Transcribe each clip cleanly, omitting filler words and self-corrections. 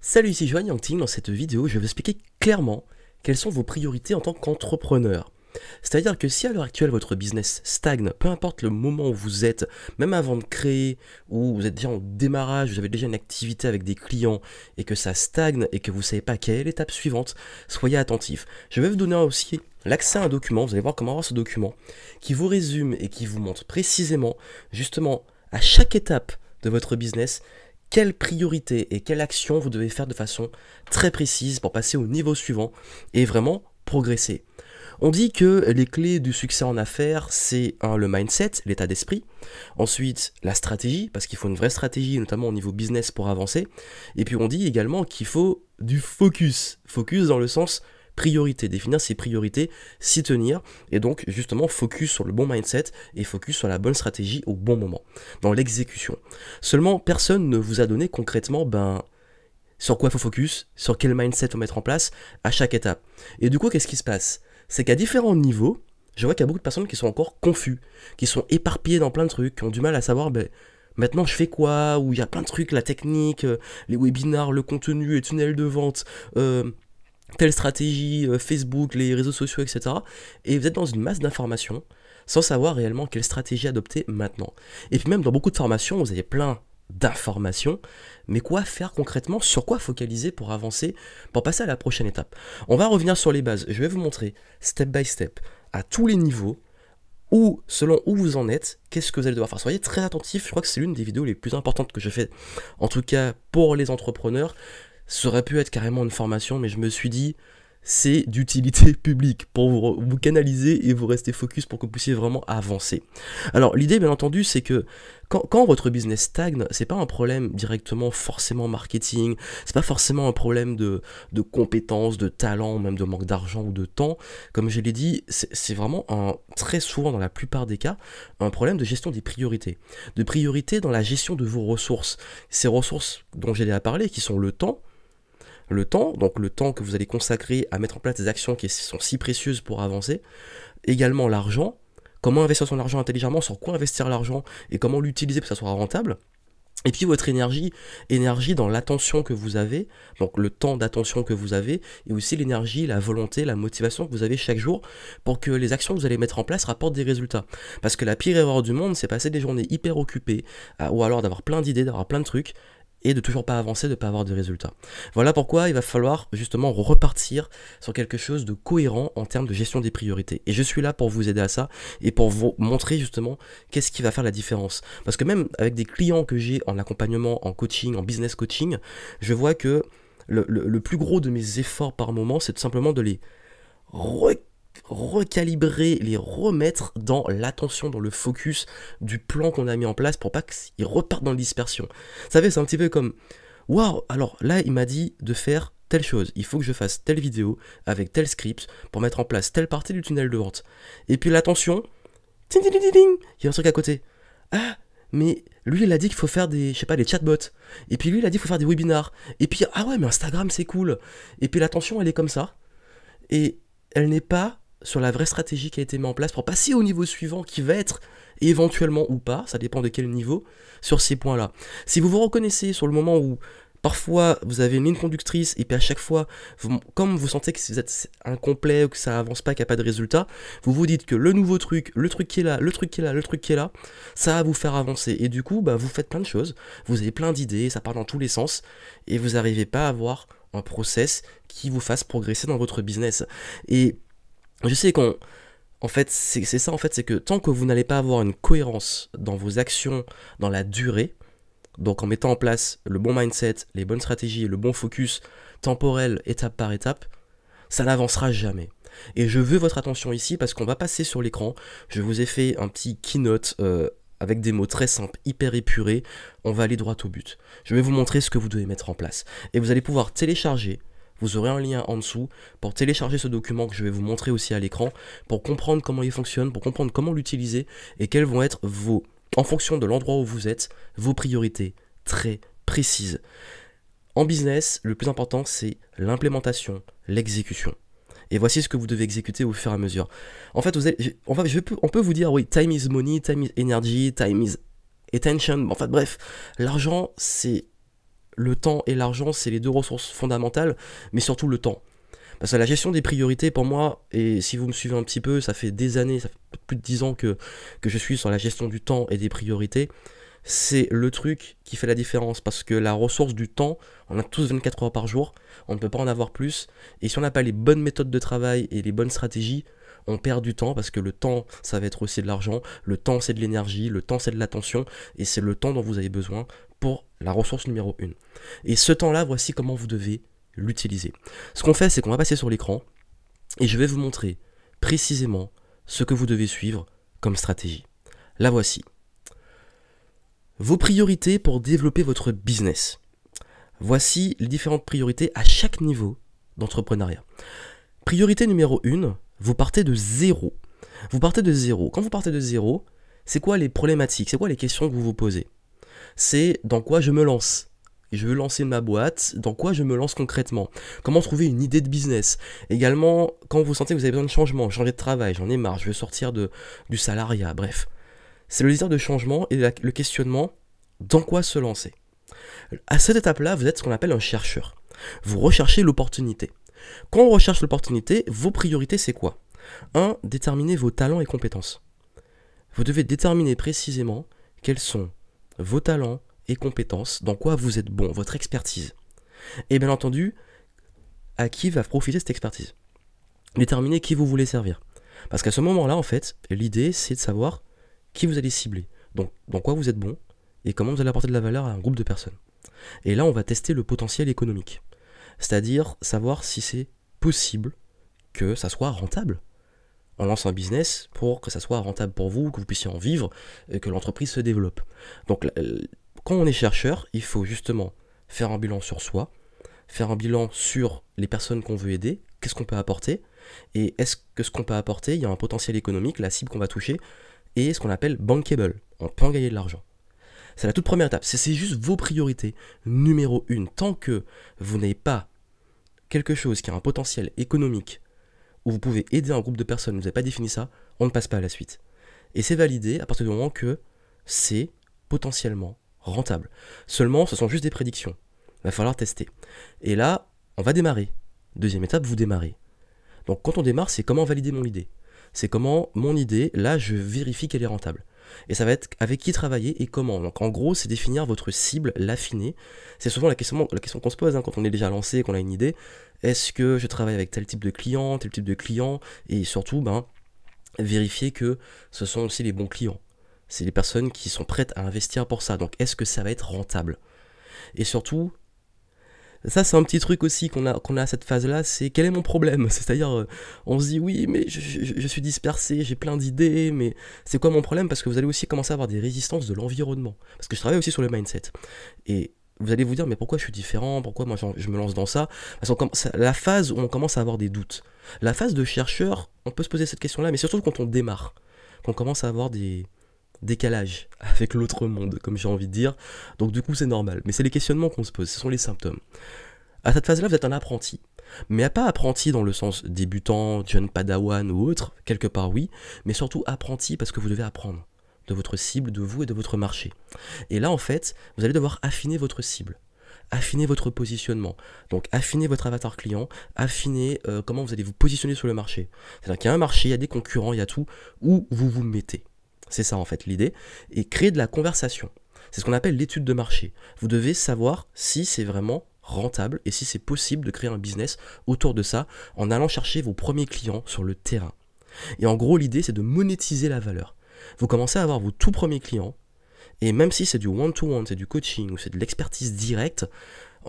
Salut, ici Joanne Yangting. Dans cette vidéo, je vais vous expliquer clairement quelles sont vos priorités en tant qu'entrepreneur. C'est-à-dire que si à l'heure actuelle votre business stagne, peu importe le moment où vous êtes, même avant de créer, ou vous êtes déjà en démarrage, vous avez déjà une activité avec des clients, et que ça stagne et que vous ne savez pas quelle est l'étape suivante, soyez attentifs. Je vais vous donner aussi l'accès à un document, vous allez voir comment avoir ce document, qui vous résume et qui vous montre précisément, justement, à chaque étape de votre business, quelle priorité et quelle action vous devez faire de façon très précise pour passer au niveau suivant et vraiment progresser. On dit que les clés du succès en affaires, c'est le mindset, l'état d'esprit, ensuite la stratégie, parce qu'il faut une vraie stratégie, notamment au niveau business pour avancer, et puis on dit également qu'il faut du focus, focus dans le sens priorité, définir ses priorités, s'y tenir, et donc justement focus sur le bon mindset et focus sur la bonne stratégie au bon moment, dans l'exécution. Seulement, personne ne vous a donné concrètement sur quoi il faut focus, sur quel mindset il faut mettre en place à chaque étape. Et du coup, qu'est-ce qui se passe? C'est qu'à différents niveaux, je vois qu'il y a beaucoup de personnes qui sont encore confus, qui sont éparpillées dans plein de trucs, qui ont du mal à savoir maintenant je fais quoi, ou il y a plein de trucs, la technique, les webinars, le contenu, les tunnels de vente, telle stratégie, Facebook, les réseaux sociaux, etc. Et vous êtes dans une masse d'informations sans savoir réellement quelle stratégie adopter maintenant. Et puis même dans beaucoup de formations, vous avez plein d'informations, mais quoi faire concrètement, sur quoi focaliser pour avancer, pour passer à la prochaine étape. On va revenir sur les bases, je vais vous montrer step by step, à tous les niveaux, ou selon où vous en êtes, qu'est-ce que vous allez devoir faire. Soyez très attentifs, je crois que c'est l'une des vidéos les plus importantes que je fais, en tout cas pour les entrepreneurs. Ça aurait pu être carrément une formation, mais je me suis dit, c'est d'utilité publique pour vous canaliser et vous rester focus pour que vous puissiez vraiment avancer. Alors l'idée bien entendu c'est que quand votre business stagne, c'est pas un problème directement forcément marketing, c'est pas forcément un problème de compétences, de talent, même de manque d'argent ou de temps. Comme je l'ai dit, c'est vraiment très souvent dans la plupart des cas, un problème de gestion des priorités. De priorité dans la gestion de vos ressources. Ces ressources dont j'ai déjà parlé, qui sont le temps, donc le temps que vous allez consacrer à mettre en place des actions qui sont si précieuses pour avancer. Également l'argent, comment investir son argent intelligemment, sur quoi investir l'argent et comment l'utiliser pour que ça soit rentable. Et puis votre énergie dans l'attention que vous avez, donc le temps d'attention que vous avez, et aussi l'énergie, la volonté, la motivation que vous avez chaque jour pour que les actions que vous allez mettre en place rapportent des résultats. Parce que la pire erreur du monde, c'est passer des journées hyper occupées, ou alors d'avoir plein d'idées, d'avoir plein de trucs, et de toujours pas avancer, de pas avoir de résultats. Voilà pourquoi il va falloir justement repartir sur quelque chose de cohérent en termes de gestion des priorités. Et je suis là pour vous aider à ça et pour vous montrer justement qu'est-ce qui va faire la différence. Parce que même avec des clients que j'ai en accompagnement, en coaching, en business coaching, je vois que le plus gros de mes efforts par moment, c'est tout simplement de les recalibrer, les remettre dans l'attention, dans le focus du plan qu'on a mis en place pour pas qu'ils repartent dans la dispersion. Vous savez, c'est un petit peu comme waouh, alors là il m'a dit de faire telle chose, il faut que je fasse telle vidéo avec tel script pour mettre en place telle partie du tunnel de vente. Et puis l'attention, ting, ting, ting, ting, il y a un truc à côté. Ah, mais lui il a dit qu'il faut faire des, je sais pas, des chatbots. Et puis lui il a dit qu'il faut faire des webinars. Et puis ah ouais, mais Instagram c'est cool. Et puis l'attention elle est comme ça. Et elle n'est pas sur la vraie stratégie qui a été mise en place pour passer au niveau suivant qui va être éventuellement ou pas, ça dépend de quel niveau, sur ces points-là. Si vous vous reconnaissez sur le moment où parfois vous avez une ligne conductrice et puis à chaque fois, comme vous sentez que vous êtes incomplet ou que ça avance pas, qu'il n'y a pas de résultat, vous vous dites que le nouveau truc, le truc qui est là, le truc qui est là, le truc qui est là, ça va vous faire avancer. Et du coup, vous faites plein de choses, vous avez plein d'idées, ça part dans tous les sens et vous n'arrivez pas à avoir un process qui vous fasse progresser dans votre business. Et je sais en fait, c'est ça, en fait, c'est que tant que vous n'allez pas avoir une cohérence dans vos actions, dans la durée, donc en mettant en place le bon mindset, les bonnes stratégies, le bon focus temporel, étape par étape, ça n'avancera jamais. Et je veux votre attention ici parce qu'on va passer sur l'écran, je vous ai fait un petit keynote avec des mots très simples, hyper épurés, on va aller droit au but. Je vais vous montrer ce que vous devez mettre en place. Et vous allez pouvoir télécharger. Vous aurez un lien en dessous pour télécharger ce document que je vais vous montrer aussi à l'écran, pour comprendre comment il fonctionne, pour comprendre comment l'utiliser et quelles vont être en fonction de l'endroit où vous êtes, vos priorités très précises. En business, le plus important c'est l'implémentation, l'exécution. Et voici ce que vous devez exécuter au fur et à mesure. En fait, on peut vous dire oui, time is money, time is energy, time is attention. En fait, bref, l'argent c'est le temps et l'argent, c'est les deux ressources fondamentales, mais surtout le temps. Parce que la gestion des priorités, pour moi, et si vous me suivez un petit peu, ça fait des années, ça fait plus de 10 ans que je suis sur la gestion du temps et des priorités, c'est le truc qui fait la différence. Parce que la ressource du temps, on a tous 24 heures par jour, on ne peut pas en avoir plus, et si on n'a pas les bonnes méthodes de travail et les bonnes stratégies, on perd du temps, parce que le temps, ça va être aussi de l'argent, le temps c'est de l'énergie, le temps c'est de l'attention, et c'est le temps dont vous avez besoin pour la ressource numéro 1. Et ce temps-là, voici comment vous devez l'utiliser. Ce qu'on fait, c'est qu'on va passer sur l'écran et je vais vous montrer précisément ce que vous devez suivre comme stratégie. La voici. Vos priorités pour développer votre business. Voici les différentes priorités à chaque niveau d'entrepreneuriat. Priorité numéro 1, vous partez de zéro. Vous partez de zéro. Quand vous partez de zéro, c'est quoi les problématiques? C'est quoi les questions que vous vous posez? C'est dans quoi je me lance? Je veux lancer ma boîte, dans quoi je me lance concrètement? Comment trouver une idée de business? Également, quand vous sentez que vous avez besoin de changement, changer de travail, j'en ai marre, je veux sortir du salariat, bref. C'est le désir de changement et le questionnement, dans quoi se lancer? À cette étape-là, vous êtes ce qu'on appelle un chercheur. Vous recherchez l'opportunité. Quand on recherche l'opportunité, vos priorités, c'est quoi? 1. Déterminer vos talents et compétences. Vous devez déterminer précisément quels sont vos talents et compétences, dans quoi vous êtes bon, votre expertise. Et bien entendu, à qui va profiter cette expertise. Déterminer qui vous voulez servir. Parce qu'à ce moment-là, en fait, l'idée, c'est de savoir qui vous allez cibler, donc dans quoi vous êtes bon, et comment vous allez apporter de la valeur à un groupe de personnes. Et là, on va tester le potentiel économique. C'est-à-dire savoir si c'est possible que ça soit rentable. On lance un business pour que ça soit rentable pour vous, que vous puissiez en vivre, et que l'entreprise se développe. Donc, quand on est chercheur, il faut justement faire un bilan sur soi, faire un bilan sur les personnes qu'on veut aider, qu'est-ce qu'on peut apporter, et est-ce que ce qu'on peut apporter, il y a un potentiel économique, la cible qu'on va toucher, et ce qu'on appelle bankable, on peut en gagner de l'argent. C'est la toute première étape, c'est juste vos priorités, numéro 1. Tant que vous n'avez pas quelque chose qui a un potentiel économique, où vous pouvez aider un groupe de personnes, vous n'avez pas défini ça, on ne passe pas à la suite. Et c'est validé à partir du moment que c'est potentiellement rentable. Seulement, ce sont juste des prédictions. Il va falloir tester. Et là, on va démarrer. Deuxième étape, vous démarrez. Donc quand on démarre, c'est comment valider mon idée. C'est comment mon idée, là, je vérifie qu'elle est rentable. Et ça va être avec qui travailler et comment. Donc en gros, c'est définir votre cible, l'affiner. C'est souvent la question qu'on se pose quand on est déjà lancé, qu'on a une idée. Est-ce que je travaille avec tel type de client, tel type de client? Et surtout, vérifier que ce sont aussi les bons clients. C'est les personnes qui sont prêtes à investir pour ça. Donc est-ce que ça va être rentable? Et surtout, ça c'est un petit truc aussi qu'on a à cette phase-là, c'est quel est mon problème? C'est-à-dire, on se dit oui, mais je suis dispersé, j'ai plein d'idées, mais c'est quoi mon problème? Parce que vous allez aussi commencer à avoir des résistances de l'environnement. Parce que je travaille aussi sur le mindset. Et vous allez vous dire, mais pourquoi je suis différent? Pourquoi moi je me lance dans ça? Parce que c'est la phase où on commence à avoir des doutes. La phase de chercheur, on peut se poser cette question-là, mais surtout quand on démarre, qu'on commence à avoir des décalages avec l'autre monde, comme j'ai envie de dire. Donc du coup, c'est normal. Mais c'est les questionnements qu'on se pose, ce sont les symptômes. À cette phase-là, vous êtes un apprenti. Mais pas apprenti dans le sens débutant, jeune padawan ou autre, quelque part oui, mais surtout apprenti parce que vous devez apprendre de votre cible, de vous et de votre marché. Et là, en fait, vous allez devoir affiner votre cible, affiner votre positionnement. Donc, affiner votre avatar client, affiner comment vous allez vous positionner sur le marché. C'est-à-dire qu'il y a un marché, il y a des concurrents, il y a tout, où vous vous mettez. C'est ça, en fait, l'idée. Et créer de la conversation. C'est ce qu'on appelle l'étude de marché. Vous devez savoir si c'est vraiment rentable et si c'est possible de créer un business autour de ça en allant chercher vos premiers clients sur le terrain. Et en gros, l'idée, c'est de monétiser la valeur. Vous commencez à avoir vos tout premiers clients, et même si c'est du one-to-one, c'est du coaching, ou c'est de l'expertise directe,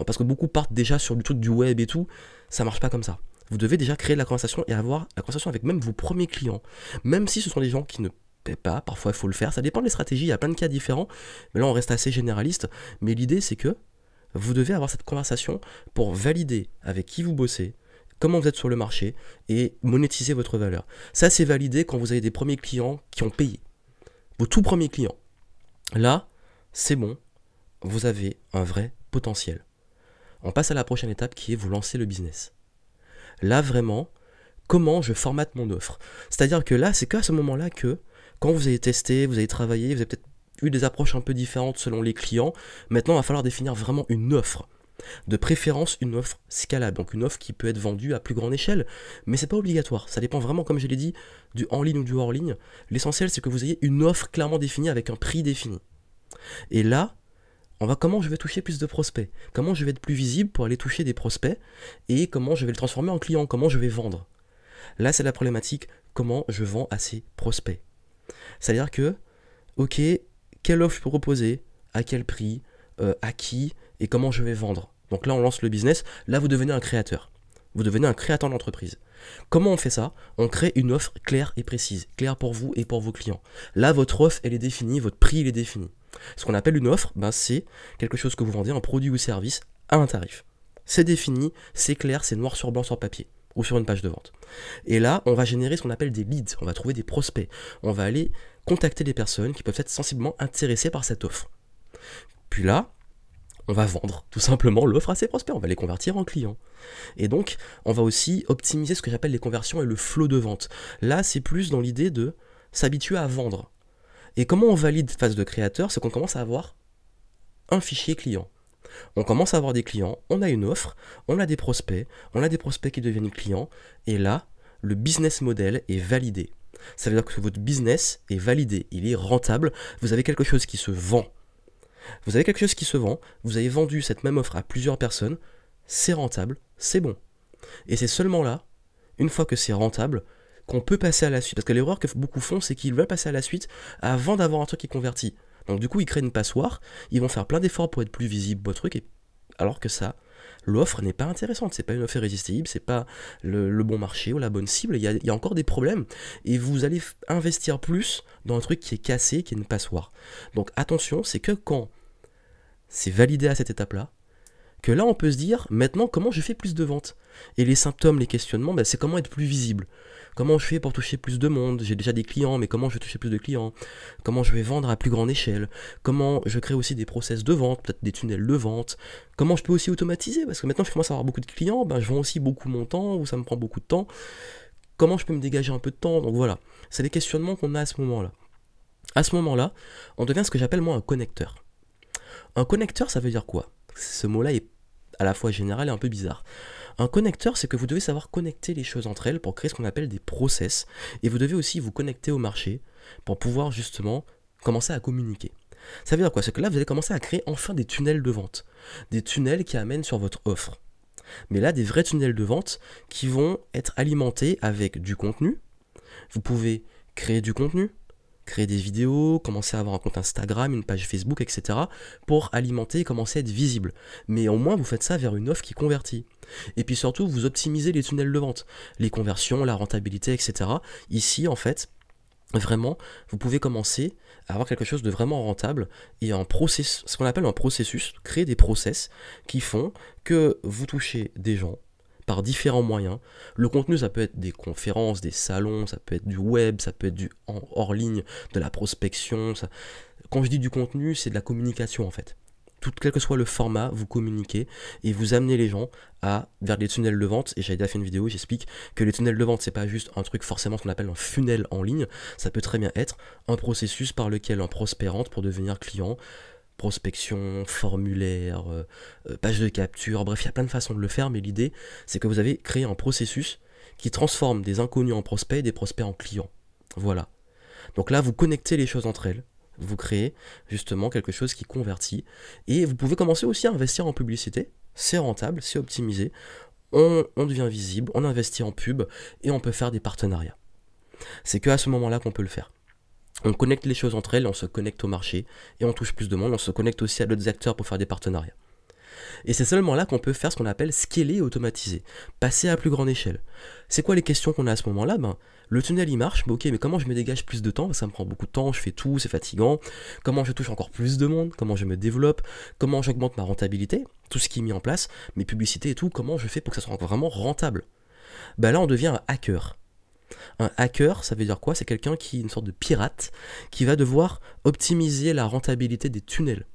parce que beaucoup partent déjà sur du truc du web et tout, ça marche pas comme ça. Vous devez déjà créer de la conversation et avoir la conversation avec même vos premiers clients, même si ce sont des gens qui ne paient pas, parfois il faut le faire, ça dépend des stratégies, il y a plein de cas différents, mais là on reste assez généraliste, mais l'idée c'est que vous devez avoir cette conversation pour valider avec qui vous bossez, comment vous êtes sur le marché et monétiser votre valeur. Ça, c'est validé quand vous avez des premiers clients qui ont payé. Vos tout premiers clients. Là, c'est bon, vous avez un vrai potentiel. On passe à la prochaine étape qui est vous lancer le business. Là, vraiment, comment je formate mon offre? C'est-à-dire que là, c'est qu'à ce moment-là que, quand vous avez testé, vous avez travaillé, vous avez peut-être eu des approches un peu différentes selon les clients. Maintenant, il va falloir définir vraiment une offre. De préférence, une offre scalable, donc une offre qui peut être vendue à plus grande échelle, mais c'est pas obligatoire. Ça dépend vraiment, comme je l'ai dit, du en ligne ou du hors ligne. L'essentiel, c'est que vous ayez une offre clairement définie avec un prix défini. Et là, comment je vais toucher plus de prospects, comment je vais être plus visible pour aller toucher des prospects, et comment je vais le transformer en client, comment je vais vendre. Là, c'est la problématique, comment je vends à ces prospects. C'est-à-dire que, ok, quelle offre je peux proposer, à quel prix, à qui, et comment je vais vendre. Donc là, on lance le business, là, vous devenez un créateur. Vous devenez un créateur d'entreprise. Comment on fait ça? On crée une offre claire et précise, claire pour vous et pour vos clients. Là, votre offre, elle est définie, votre prix, il est défini. Ce qu'on appelle une offre, c'est quelque chose que vous vendez, un produit ou service, à un tarif. C'est défini, c'est clair, c'est noir sur blanc sur papier ou sur une page de vente. Et là, on va générer ce qu'on appelle des leads, on va trouver des prospects, on va aller contacter des personnes qui peuvent être sensiblement intéressées par cette offre. Puis là, on va vendre tout simplement l'offre à ces prospects, on va les convertir en clients. Et donc, on va aussi optimiser ce que j'appelle les conversions et le flow de vente. Là, c'est plus dans l'idée de s'habituer à vendre. Et comment on valide phase de créateur? C'est qu'on commence à avoir un fichier client. On commence à avoir des clients, on a une offre, on a des prospects qui deviennent clients, et là, le business model est validé. Ça veut dire que votre business est validé, il est rentable, vous avez quelque chose qui se vend. Vous avez quelque chose qui se vend, vous avez vendu cette même offre à plusieurs personnes, c'est rentable, c'est bon. Et c'est seulement là, une fois que c'est rentable, qu'on peut passer à la suite. Parce que l'erreur que beaucoup font, c'est qu'ils veulent passer à la suite avant d'avoir un truc qui convertit. Donc du coup, ils créent une passoire, ils vont faire plein d'efforts pour être plus visibles, beau truc, alors que ça, l'offre n'est pas intéressante, c'est pas une offre irrésistible, c'est pas le bon marché ou la bonne cible, il y a encore des problèmes, et vous allez investir plus dans un truc qui est cassé, qui est une passoire. Donc attention, c'est que quand c'est validé à cette étape-là, que là on peut se dire, maintenant comment je fais plus de ventes? Et les symptômes, les questionnements, c'est comment être plus visible. Comment je fais pour toucher plus de monde? J'ai déjà des clients, mais comment je vais toucher plus de clients? Comment je vais vendre à plus grande échelle? Comment je crée aussi des process de vente, peut-être des tunnels de vente? Comment je peux aussi automatiser? Parce que maintenant je commence à avoir beaucoup de clients, je vends aussi beaucoup mon temps, ou ça me prend beaucoup de temps. Comment je peux me dégager un peu de temps? Donc voilà, c'est des questionnements qu'on a à ce moment-là. À ce moment-là, on devient ce que j'appelle moi un connecteur. Un connecteur, ça veut dire quoi? Ce mot-là est à la fois général et un peu bizarre. Un connecteur, c'est que vous devez savoir connecter les choses entre elles pour créer ce qu'on appelle des process. Et vous devez aussi vous connecter au marché pour pouvoir justement commencer à communiquer. Ça veut dire quoi? C'est que là, vous allez commencer à créer enfin des tunnels de vente. Des tunnels qui amènent sur votre offre. Mais là, des vrais tunnels de vente qui vont être alimentés avec du contenu. Vous pouvez créer du contenu, créer des vidéos, commencer à avoir un compte Instagram, une page Facebook, etc. pour alimenter et commencer à être visible. Mais au moins, vous faites ça vers une offre qui convertit. Et puis surtout, vous optimisez les tunnels de vente, les conversions, la rentabilité, etc. Ici, en fait, vraiment, vous pouvez commencer à avoir quelque chose de vraiment rentable et ce qu'on appelle un processus, créer des process qui font que vous touchez des gens par différents moyens. Le contenu, ça peut être des conférences, des salons, ça peut être du web, ça peut être du hors ligne, de la prospection. Quand je dis du contenu, c'est de la communication en fait. Quel que soit le format, vous communiquez et vous amenez les gens vers des tunnels de vente. Et j'avais déjà fait une vidéo où j'explique que les tunnels de vente, c'est pas juste un truc forcément ce qu'on appelle un funnel en ligne. Ça peut très bien être un processus par lequel un prospect rentre pour devenir client. Prospection, formulaire, page de capture, bref, il y a plein de façons de le faire, mais l'idée, c'est que vous avez créé un processus qui transforme des inconnus en prospects et des prospects en clients. Voilà. Donc là, vous connectez les choses entre elles, vous créez justement quelque chose qui convertit, et vous pouvez commencer aussi à investir en publicité, c'est rentable, c'est optimisé, on devient visible, on investit en pub, et on peut faire des partenariats. C'est qu'à ce moment-là qu'on peut le faire. On connecte les choses entre elles, on se connecte au marché, et on touche plus de monde, on se connecte aussi à d'autres acteurs pour faire des partenariats. Et c'est seulement là qu'on peut faire ce qu'on appelle scaler et automatiser, passer à plus grande échelle. C'est quoi les questions qu'on a à ce moment-là? Le tunnel il marche, mais ok, mais comment je me dégage plus de temps? Ça me prend beaucoup de temps, je fais tout, c'est fatigant. Comment je touche encore plus de monde? Comment je me développe? Comment j'augmente ma rentabilité? Tout ce qui est mis en place, mes publicités et tout, comment je fais pour que ça soit vraiment rentable? Là on devient un hacker. Un hacker, ça veut dire quoi? C'est quelqu'un qui est une sorte de pirate qui va devoir optimiser la rentabilité des tunnels.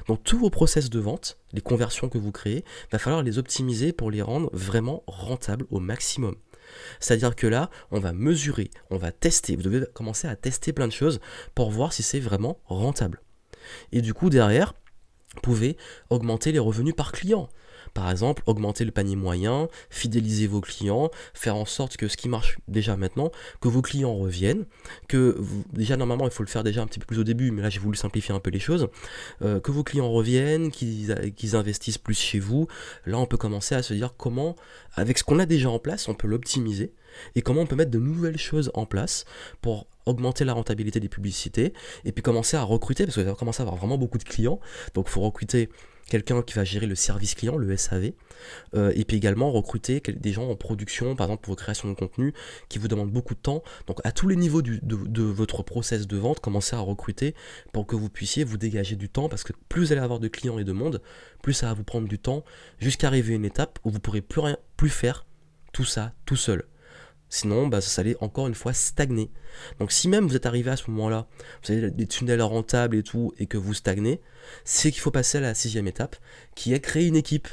Donc tous vos process de vente, les conversions que vous créez, il va falloir les optimiser pour les rendre vraiment rentables au maximum. C'est-à-dire que là, on va mesurer, on va tester, vous devez commencer à tester plein de choses pour voir si c'est vraiment rentable. Et du coup, derrière, vous pouvez augmenter les revenus par client. Par exemple, augmenter le panier moyen, fidéliser vos clients, faire en sorte que ce qui marche déjà maintenant, que vos clients reviennent, déjà normalement il faut le faire déjà un petit peu plus au début, mais là j'ai voulu simplifier un peu les choses, que vos clients reviennent, qu'ils investissent plus chez vous. Là on peut commencer à se dire comment, avec ce qu'on a déjà en place, on peut l'optimiser, et comment on peut mettre de nouvelles choses en place pour augmenter la rentabilité des publicités, et puis commencer à recruter, parce que vous allez commencer à avoir vraiment beaucoup de clients, donc il faut recruter quelqu'un qui va gérer le service client, le SAV, et puis également recruter des gens en production, par exemple pour vos créations de contenu, qui vous demandent beaucoup de temps. Donc à tous les niveaux de votre process de vente, commencez à recruter pour que vous puissiez vous dégager du temps, parce que plus vous allez avoir de clients et de monde, plus ça va vous prendre du temps, jusqu'à arriver à une étape où vous ne pourrez plus faire tout ça tout seul. Sinon, ça allait encore une fois stagner. Donc si même vous êtes arrivé à ce moment-là, vous avez des tunnels rentables et tout, et que vous stagnez, c'est qu'il faut passer à la 6e étape, qui est créer une équipe.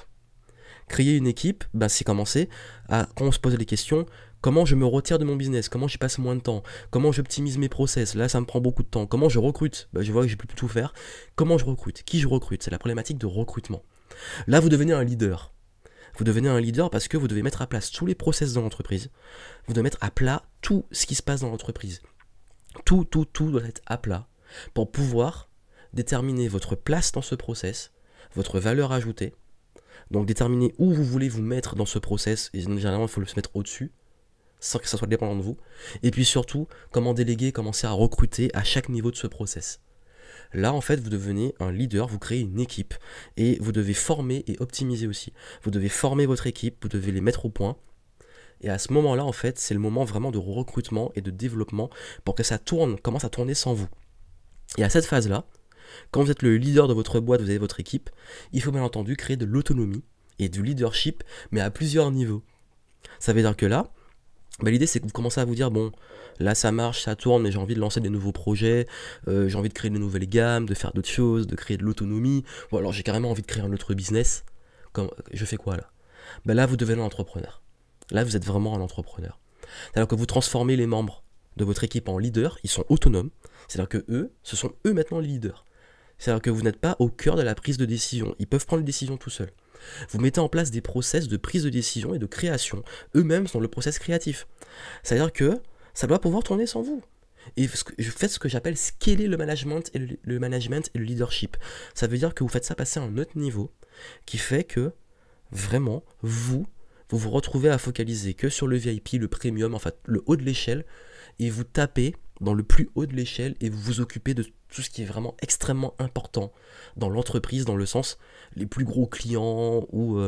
Créer une équipe, c'est commencer à, quand on se pose les questions, comment je me retire de mon business, comment j'y passe moins de temps, comment j'optimise mes process, là ça me prend beaucoup de temps, comment je recrute, je vois que j'ai plus tout faire, comment je recrute, qui je recrute, c'est la problématique de recrutement. Là vous devenez un leader. Vous devenez un leader parce que vous devez mettre à place tous les process dans l'entreprise. Vous devez mettre à plat tout ce qui se passe dans l'entreprise. Tout doit être à plat pour pouvoir déterminer votre place dans ce process, votre valeur ajoutée. Donc déterminer où vous voulez vous mettre dans ce process, et généralement il faut se mettre au-dessus, sans que ça soit dépendant de vous. Et puis surtout, comment déléguer, commencer à recruter à chaque niveau de ce process. Là, en fait, vous devenez un leader, vous créez une équipe et vous devez former et optimiser aussi. Vous devez former votre équipe, vous devez les mettre au point. Et à ce moment-là, en fait, c'est le moment vraiment de recrutement et de développement pour que ça commence à tourner sans vous. Et à cette phase-là, quand vous êtes le leader de votre boîte, vous avez votre équipe, il faut bien entendu créer de l'autonomie et du leadership, mais à plusieurs niveaux. Ça veut dire que là, l'idée c'est que vous commencez à vous dire, bon, là ça marche, ça tourne, mais j'ai envie de lancer des nouveaux projets, j'ai envie de créer de nouvelles gammes, de faire d'autres choses, de créer de l'autonomie, ou alors j'ai carrément envie de créer un autre business. Je fais quoi là? Là vous devenez un entrepreneur. Là vous êtes vraiment un entrepreneur. C'est-à-dire que vous transformez les membres de votre équipe en leaders, ils sont autonomes, c'est-à-dire que ce sont eux maintenant les leaders. C'est-à-dire que vous n'êtes pas au cœur de la prise de décision, ils peuvent prendre les décisions tout seuls. Vous mettez en place des process de prise de décision et de création. Eux-mêmes sont le process créatif. C'est-à-dire que ça doit pouvoir tourner sans vous. Et je fais ce que j'appelle scaler le management et le leadership. Ça veut dire que vous faites ça passer à un autre niveau qui fait que vraiment, vous vous retrouvez à focaliser que sur le VIP, le premium, enfin le haut de l'échelle, et vous tapez dans le plus haut de l'échelle et vous vous occupez de tout ce qui est vraiment extrêmement important dans l'entreprise, dans le sens les plus gros clients, où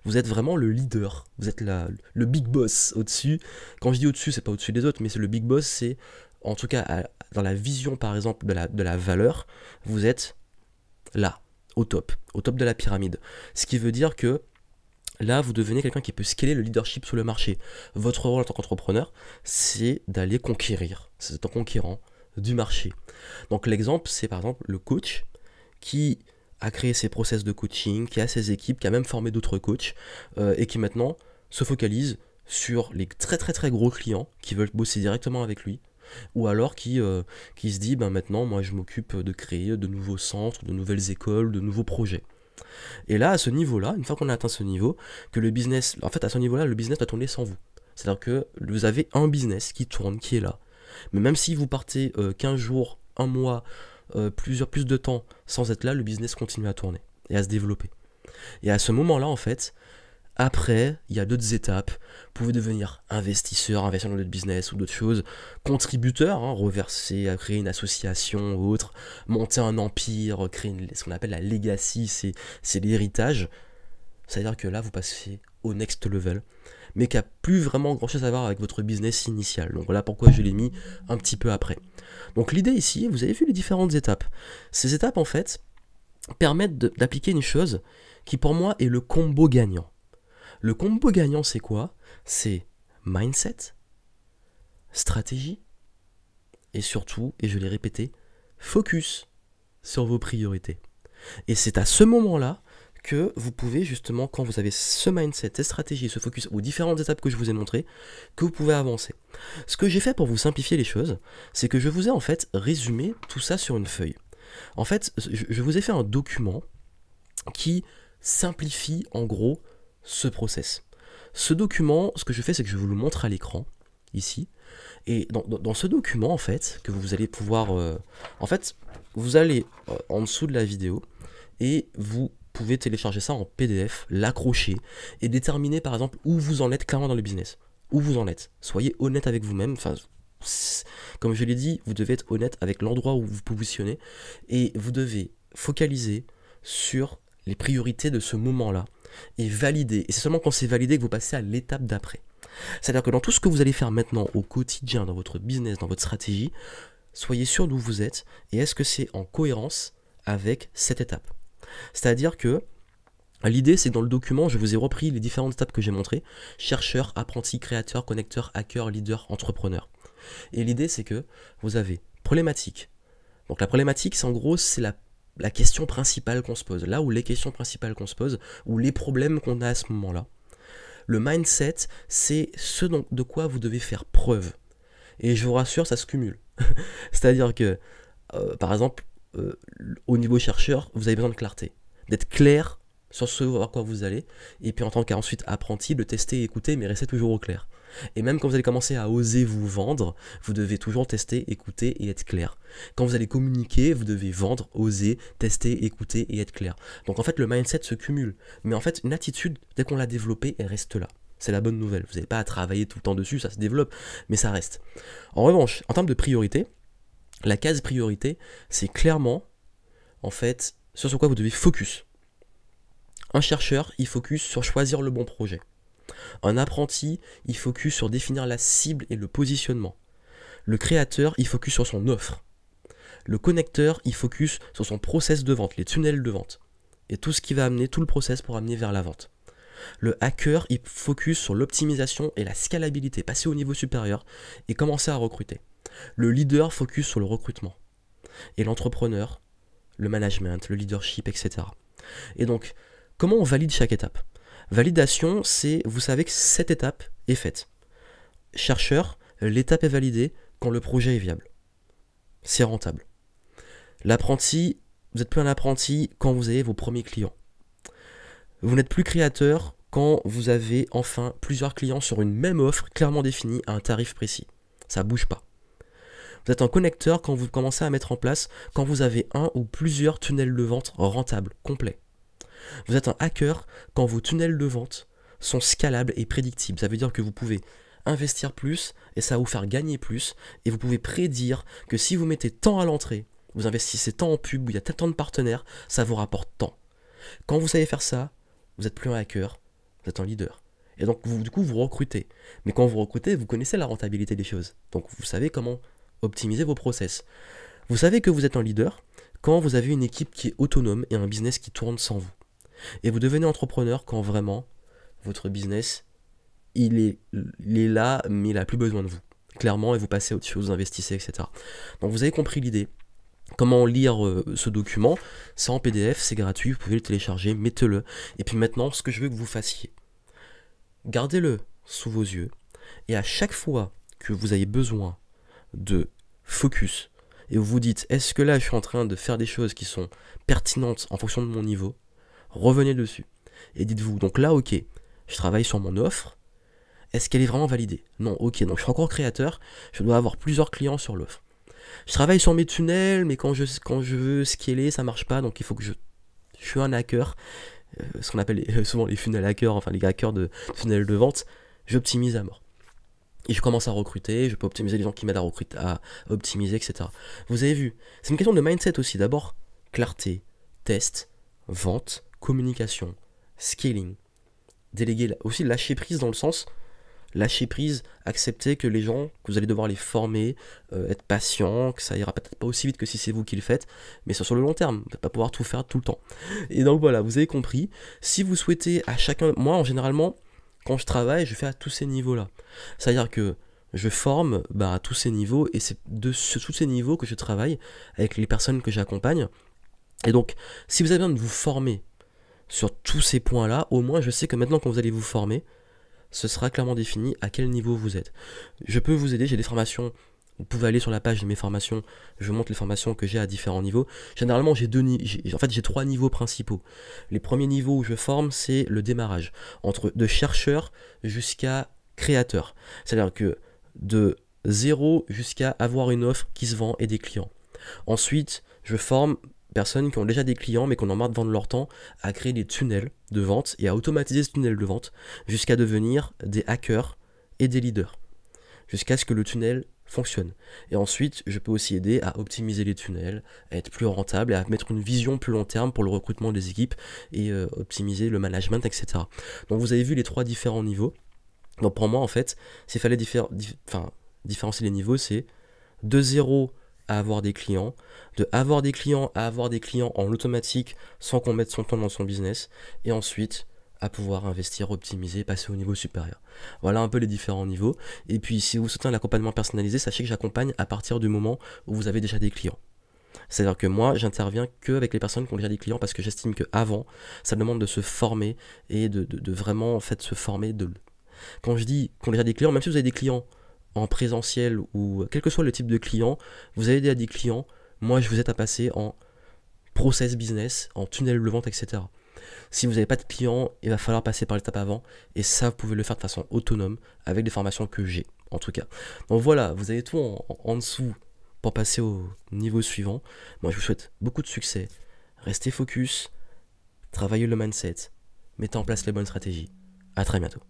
vous êtes vraiment le leader, vous êtes le big boss au-dessus. Quand je dis au-dessus, c'est pas au-dessus des autres, mais c'est le big boss, c'est en tout cas dans la vision par exemple de la valeur, vous êtes là, au top de la pyramide. Ce qui veut dire que là, vous devenez quelqu'un qui peut scaler le leadership sur le marché. Votre rôle en tant qu'entrepreneur, c'est d'aller conquérir, c'est en conquérant du marché. Donc l'exemple, c'est par exemple le coach qui a créé ses process de coaching, qui a ses équipes, qui a même formé d'autres coachs, et qui maintenant se focalise sur les très très très gros clients qui veulent bosser directement avec lui, ou alors qui se dit, maintenant moi je m'occupe de créer de nouveaux centres, de nouvelles écoles, de nouveaux projets. Et là, à ce niveau-là, une fois qu'on a atteint ce niveau, que le business, en fait à ce niveau-là, le business doit tourner sans vous. C'est-à-dire que vous avez un business qui tourne, qui est là. Mais même si vous partez 15 jours, un mois, plus de temps sans être là, le business continue à tourner et à se développer. Et à ce moment-là, en fait, après, il y a d'autres étapes. Vous pouvez devenir investisseur, investir dans d'autres business ou d'autres choses, contributeur, reverser, créer une association ou autre, monter un empire, créer ce qu'on appelle la legacy, c'est l'héritage. C'est-à-dire que là, vous passez au next level, mais qui n'a plus vraiment grand-chose à voir avec votre business initial. Donc voilà pourquoi je l'ai mis un petit peu après. Donc l'idée ici, vous avez vu les différentes étapes. Ces étapes, en fait, permettent d'appliquer une chose qui, pour moi, est le combo gagnant. Le combo gagnant, c'est quoi? C'est mindset, stratégie, et surtout, et je l'ai répété, focus sur vos priorités. Et c'est à ce moment-là que vous pouvez justement, quand vous avez ce mindset, cette stratégie, ce focus aux différentes étapes que je vous ai montrées, que vous pouvez avancer. Ce que j'ai fait pour vous simplifier les choses, c'est que je vous ai en fait résumé tout ça sur une feuille. En fait, je vous ai fait un document qui simplifie en gros ce process. Ce document, ce que je fais, c'est que je vous le montre à l'écran, ici. Et dans ce document, en fait, que vous allez pouvoir... en fait, vous allez en dessous de la vidéo et vous pouvez télécharger ça en PDF, l'accrocher et déterminer par exemple où vous en êtes clairement dans le business. Où vous en êtes. Soyez honnête avec vous-même. Enfin, comme je l'ai dit, vous devez être honnête avec l'endroit où vous vous positionnez et vous devez focaliser sur les priorités de ce moment-là et valider. Et c'est seulement quand c'est validé que vous passez à l'étape d'après. C'est-à-dire que dans tout ce que vous allez faire maintenant au quotidien, dans votre business, dans votre stratégie, soyez sûr d'où vous êtes et est-ce que c'est en cohérence avec cette étape. C'est-à-dire que l'idée, c'est que dans le document, je vous ai repris les différentes étapes que j'ai montrées: chercheur, apprenti, créateur, connecteur, hacker, leader, entrepreneur. Et l'idée, c'est que vous avez problématique. Donc la problématique, c'est en gros, c'est la question principale qu'on se pose. Là où les questions principales qu'on se pose, ou les problèmes qu'on a à ce moment-là. Le mindset, c'est ce de quoi vous devez faire preuve. Et je vous rassure, ça se cumule. C'est-à-dire que, par exemple, au niveau chercheur, vous avez besoin de clarté. D'être clair sur ce vers quoi vous allez. Et puis en tant qu'ensuite apprenti, le tester et écouter, mais rester toujours au clair. Et même quand vous allez commencer à oser vous vendre, vous devez toujours tester, écouter et être clair. Quand vous allez communiquer, vous devez vendre, oser, tester, écouter et être clair. Donc en fait, le mindset se cumule. Mais en fait, une attitude, dès qu'on l'a développée, elle reste là. C'est la bonne nouvelle. Vous n'avez pas à travailler tout le temps dessus, ça se développe, mais ça reste. En revanche, en termes de priorité, la case priorité, c'est clairement, en fait, sur quoi vous devez focus. Un chercheur, il focus sur choisir le bon projet. Un apprenti, il focus sur définir la cible et le positionnement. Le créateur, il focus sur son offre. Le connecteur, il focus sur son process de vente, les tunnels de vente. Et tout ce qui va amener, tout le process pour amener vers la vente. Le hacker, il focus sur l'optimisation et la scalabilité, passer au niveau supérieur et commencer à recruter. Le leader focus sur le recrutement. Et l'entrepreneur, le management, le leadership, etc. Et donc, comment on valide chaque étape ? Validation, c'est, vous savez que cette étape est faite. Chercheur, l'étape est validée quand le projet est viable. C'est rentable. L'apprenti, vous n'êtes plus un apprenti quand vous avez vos premiers clients. Vous n'êtes plus créateur quand vous avez enfin plusieurs clients sur une même offre clairement définie à un tarif précis. Ça ne bouge pas. Vous êtes un connecteur quand vous commencez à mettre en place, quand vous avez un ou plusieurs tunnels de vente rentables, complets. Vous êtes un hacker quand vos tunnels de vente sont scalables et prédictibles. Ça veut dire que vous pouvez investir plus et ça va vous faire gagner plus. Et vous pouvez prédire que si vous mettez tant à l'entrée, vous investissez tant en pub, où il y a tant de partenaires, ça vous rapporte tant. Quand vous savez faire ça, vous n'êtes plus un hacker, vous êtes un leader. Et donc du coup vous recrutez. Mais quand vous recrutez, vous connaissez la rentabilité des choses. Donc vous savez comment optimiser vos process. Vous savez que vous êtes un leader quand vous avez une équipe qui est autonome et un business qui tourne sans vous. Et vous devenez entrepreneur quand vraiment votre business, il est là, mais il n'a plus besoin de vous. Clairement, et vous passez à autre chose, vous investissez, etc. Donc vous avez compris l'idée. Comment lire ce document? C'est en PDF, c'est gratuit, vous pouvez le télécharger, mettez-le. Et puis maintenant, ce que je veux que vous fassiez, gardez-le sous vos yeux. Et à chaque fois que vous avez besoin de focus, et vous vous dites, est-ce que là je suis en train de faire des choses qui sont pertinentes en fonction de mon niveau, revenez dessus. Et dites-vous, donc là, ok, je travaille sur mon offre, est-ce qu'elle est vraiment validée? Non, ok, donc je suis encore créateur, je dois avoir plusieurs clients sur l'offre. Je travaille sur mes tunnels, mais quand je veux scaler, ça marche pas, donc il faut que je suis un hacker, ce qu'on appelle souvent les funnel hackers, enfin les hackers de funnels de vente, j'optimise à mort. Et je commence à recruter, je peux optimiser les gens qui m'aident à recruter, à optimiser, etc. Vous avez vu, c'est une question de mindset aussi. D'abord, clarté, test, vente, communication, scaling, déléguer, aussi lâcher prise dans le sens, lâcher prise, accepter que les gens, que vous allez devoir les former, être patient, que ça ira peut-être pas aussi vite que si c'est vous qui le faites, mais sur le long terme, vous ne pouvez pas pouvoir tout faire tout le temps. Et donc voilà, vous avez compris. Si vous souhaitez à chacun, moi généralement, quand je travaille, je fais à tous ces niveaux-là. C'est-à-dire que je forme à tous ces niveaux, et c'est de tous ces niveaux que je travaille avec les personnes que j'accompagne. Et donc, si vous avez besoin de vous former sur tous ces points-là, au moins je sais que maintenant quand vous allez vous former, ce sera clairement défini à quel niveau vous êtes. Je peux vous aider, j'ai des formations Vous pouvez aller sur la page de mes formations, je montre les formations que j'ai à différents niveaux. Généralement, j'ai trois niveaux principaux. Les premiers niveaux où je forme, c'est le démarrage, de chercheur jusqu'à créateur. C'est-à-dire que de zéro jusqu'à avoir une offre qui se vend et des clients. Ensuite, je forme personnes qui ont déjà des clients mais qui en ont marre de vendre leur temps à créer des tunnels de vente et à automatiser ce tunnel de vente jusqu'à devenir des hackers et des leaders. Jusqu'à ce que le tunnel fonctionne. Et ensuite, je peux aussi aider à optimiser les tunnels, à être plus rentable et à mettre une vision plus long terme pour le recrutement des équipes et optimiser le management, etc. Donc vous avez vu les 3 différents niveaux. Donc pour moi, en fait, s'il fallait différencier les niveaux, c'est de 0 à avoir des clients, de avoir des clients à avoir des clients en automatique sans qu'on mette son temps dans son business, et ensuite à pouvoir investir, optimiser, passer au niveau supérieur. Voilà un peu les différents niveaux. Et puis si vous souhaitez un accompagnement personnalisé, sachez que j'accompagne à partir du moment où vous avez déjà des clients. C'est-à-dire que moi, j'interviens que avec les personnes qui ont déjà des clients parce que j'estime qu'avant, ça demande de se former et de vraiment en fait se former. Quand je dis qu'on a déjà des clients, même si vous avez des clients en présentiel ou quel que soit le type de client, vous avez déjà des clients, moi je vous aide à passer en process business, en tunnel de vente, etc. Si vous n'avez pas de clients, il va falloir passer par l'étape avant, et ça vous pouvez le faire de façon autonome avec des formations que j'ai en tout cas. Donc voilà, vous avez tout en dessous pour passer au niveau suivant. Moi je vous souhaite beaucoup de succès, restez focus, travaillez le mindset, mettez en place les bonnes stratégies. À très bientôt.